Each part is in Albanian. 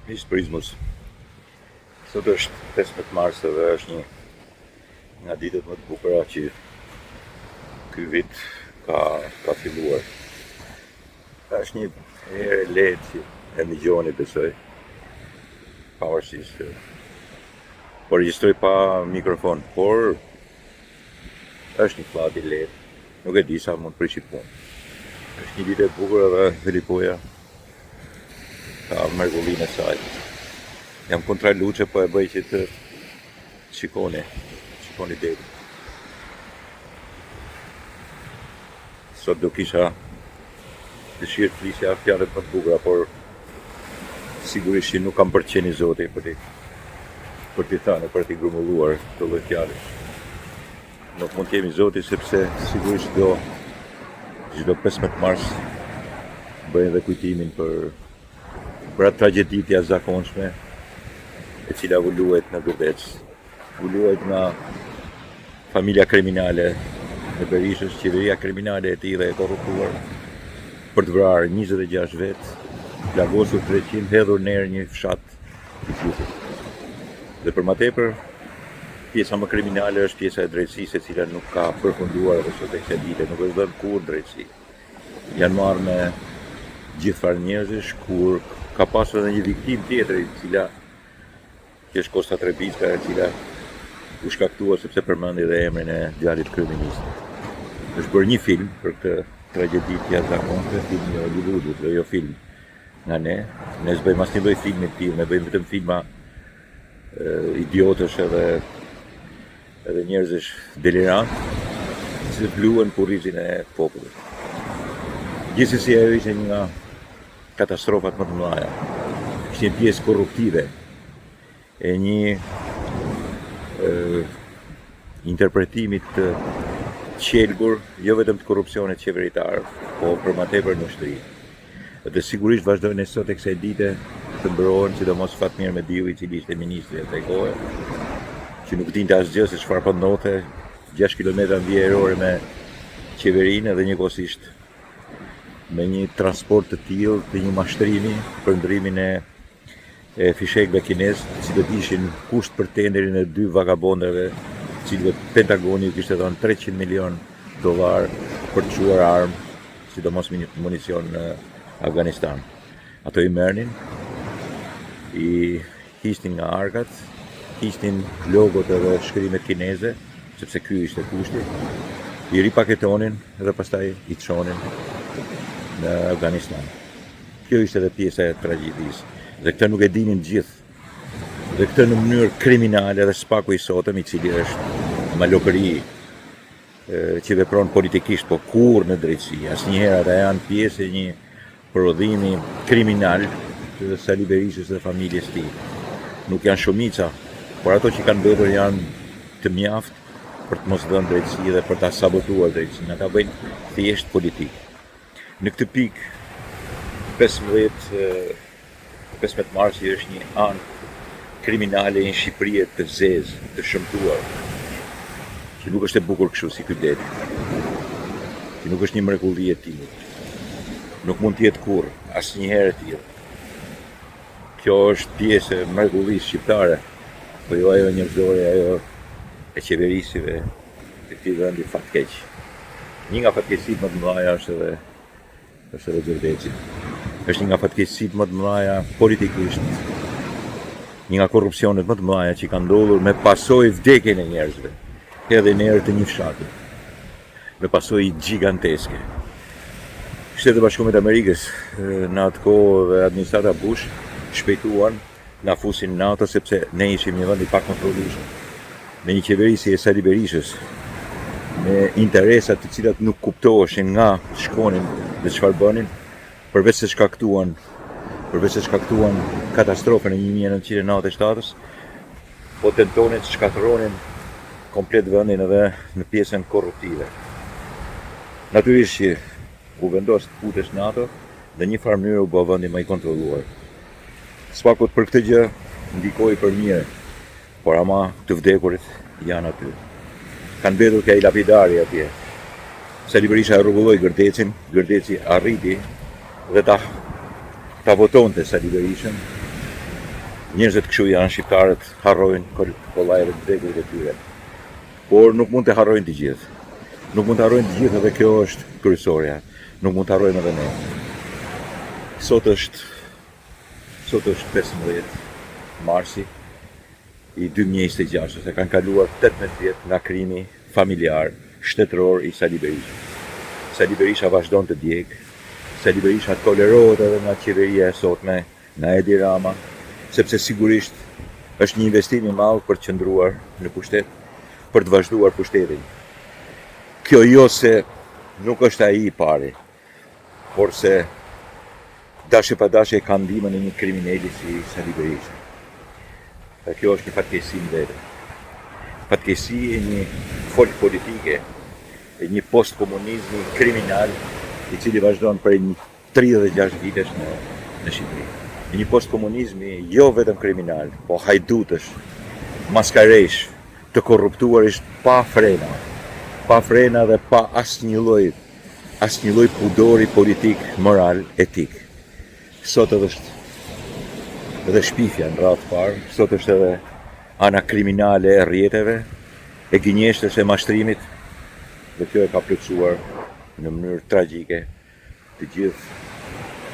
Miq Prizmus, sot është 15 mars dhe është një nga ditët më të bukura që ky vit ka filluar. Është një herë e lehtë që e dëgjoni besoj, pavarësisht se po regjistroj pa mikrofon, por është një flat i lehtë, nuk e di sa mund të prishi punë. Është një ditë e bukur dhe Filipoja ka mrekullinë e saj. Jam kontra luce, po e bëj që të shikoni deri. Sot do kisha dëshirë të flisja fjalët më të bukura, por sigurisht që nuk kam përqeni Zoti për t'i thënë, për t'i grumbulluar këto lloj fjalë. Nuk mund t'jemi Zoti sepse sigurisht çdo 15 mars bëjnë dhe kujtimin për atë tragjedi të jashtëzakonshme e cila vulluhet në Gërdec. Vulluhet nga familja kriminale e Berishës, qeveria kriminale e tij dhe e korruptuar për të vrarë 26 vet, plagosur 300, hedhur në erë një fshat i flutit. Dhe për më tepër, pjesa më kriminale është pjesa e drejtësisë e cila nuk ka përfunduar edhe sot e kësaj dite, nuk është dhënë kurrë drejtësi. Janë marrë me gjithë farë njerëzish, kur ka pasur edhe një viktim tjetër, e cila që është Kosta Trebizka, e cila u shkaktua sepse përmendi dhe emrin e djalit kryeminist. Është bërë një film për këtë tragjedi të jashtëzakonshme, film i Hollywoodit dhe jo film nga ne. Ne s'bëjmë asnjë lloj filmi të tillë, ne bëjmë vetëm filma idiotësh edhe njerëzish delirant, që luajnë kurrizin e popullit. Gjithsesi ajo ishte një nga katastrofat më të mëdha. Ishte një pjesë korruptive e një interpretimit të qelgur, jo vetëm të korrupsionit qeveritar, po për më tepër në shtëri. Dhe sigurisht vazhdojnë sot e kësaj dite të mbrohen, sidomos Fatmir Mediu, i cili ishte ministri atij kohe, që nuk dinte asgjë se çfarë po ndodhte, 6 kilometra mbijerore me qeverinë dhe njëkohësisht me një transport të tillë të një mashtrimi për ndrimin e fishekëve kinez, të cilët ishin kusht për tenderin e 2 vagabondeve, të cilëve Pentagoni ju kishte dhënë $300 milion për të çuar armë, sidomos municion në Afganistan. Ato i merrnin, i hiqnin nga arkat, hiqnin logot edhe shkrimet kineze, sepse ky ishte kushti, i ripaketonin dhe pastaj i çonin në Afganistan. Kjo ishte edhe pjesa e tragjedisë. Dhe këtë nuk e dinin gjithë. Dhe këtë në mënyrë kriminale dhe spaku i sotëm, i cili është malokëri që vepron politikisht, po kurrë në drejtësi. Asnjëherë ata janë pjesë e një prodhimi kriminal të Sali Berishës dhe familjes së tij. Nuk janë shumica, por ato që kanë bërë janë të mjaftë për të mos dhënë drejtësi dhe për ta sabotuar drejtësinë. Ata bëjnë thjesht politikë. Në këtë pikë 15 marsi është një anë kriminale në Shqipëri të zezë, të shëmtuar, që nuk është e bukur kështu si ky det, që nuk është një mrekulli e tillë. Nuk mund të jetë kurrë, asnjëherë e tillë. Kjo është pjesë e mrekullisë shqiptare, po jo ajo njerëzore, ajo e qeverisive të këtij vendi fatkeq. Një nga fatkeqësitë më të mëdha është edhe Gërdeci. Është një nga fatkeqësitë më të mëdha politikisht, një nga korrupsionet më të mëdha që kanë ndodhur me pasojë vdekjen e njerëzve, edhe në erë të një fshati, me pasojë gjiganteske. Shtetet e Bashkuara të Amerikës në atë kohë dhe administrata Bush shpejtuan na fusin në NATO sepse ne ishim një vend i pakontrollueshëm, me një qeveri si e Sali Berishës, me interesat të cilat nuk kuptoheshin nga shkonin dhe çfarë bënin, përveç se shkaktuan katastrofën e 1997-s, po tentonin të shkatërronin komplet vendin edhe në pjesën korruptive. Natyrisht që u vendos të futesh në NATO dhe një farë mënyrë u bë vendi më i kontrolluar. Spakut për këtë gjë ndikoi për mirë, por ama të vdekurit janë aty. Kanë mbetur këaj lapidari atje. Sali Berisha rregulloi Gërdecin, Gërdeci arriti dhe ta votonte Sali Berishën Njerëzit kështu janë, shqiptarët harrojnë kollajt e vdekurit e tyre. Por nuk mund të harrojnë të gjithë. Nuk mund të harrojnë të gjithë, edhe kjo është kryesorja. Nuk mund të harrojmë edhe ne. Sot është 15 marsi i 2026, se kanë kaluar 18 vjet nga krimi familjar, shtetëror i Sali Berishës. Sali Berisha vazhdon të djegë, Sali Berisha tolerohet edhe nga qeveria e sotme, nga Edi Rama, sepse sigurisht është një investim i madh për të qëndruar në pushtet, për të vazhduar pushtetin. Kjo jo se nuk është ai i pari, por se dashje pa dashje ka ndihmën e një kriminali si Sali Berisha. Dhe kjo është një fatkeqësi në vete. Fatkeqësi e një folk politike, e një post-komunizmi kriminal, i cili vazhdon për një 36 vitesh në Shqipëri. Një post-komunizmi jo vetëm kriminal, po hajdutësh, maskaresh, të korruptuarisht pa frena dhe pa asnjë lloj pudori politik, moral, etik. Sot edhe shpifja në radhë parë, sot është edhe ana kriminale e rrjeteve, e gënjeshtës e mashtrimit, dhe kjo e ka plotësuar në mënyrë tragjike të gjithë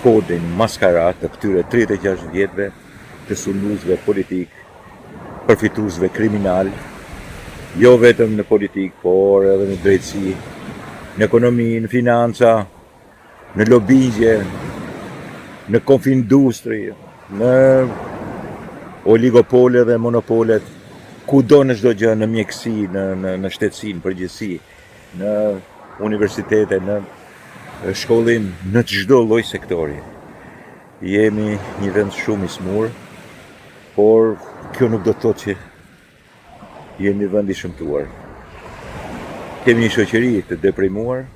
kodin maskarat të këtyre 36 vjetëve të sulmuesve politik, përfituesve kriminal, jo vetëm në politik, por edhe në drejtësi, në ekonomi, në financa, në lobigje, në konfindustri, në oligopole dhe monopolet, kudo në çdo gjë, në mjekësi, në shtetësi, në përgjithësi, në universitete, në shkollim, në çdo lloj sektori. Jemi një vend shumë i smur, por kjo nuk do të thotë që jemi vend i shëmtuar. Kemi një shoqëri të deprimuar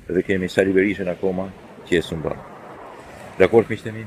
dhe kemi Sali Berishën akoma që e sumban. Dakord, miqtë e mi?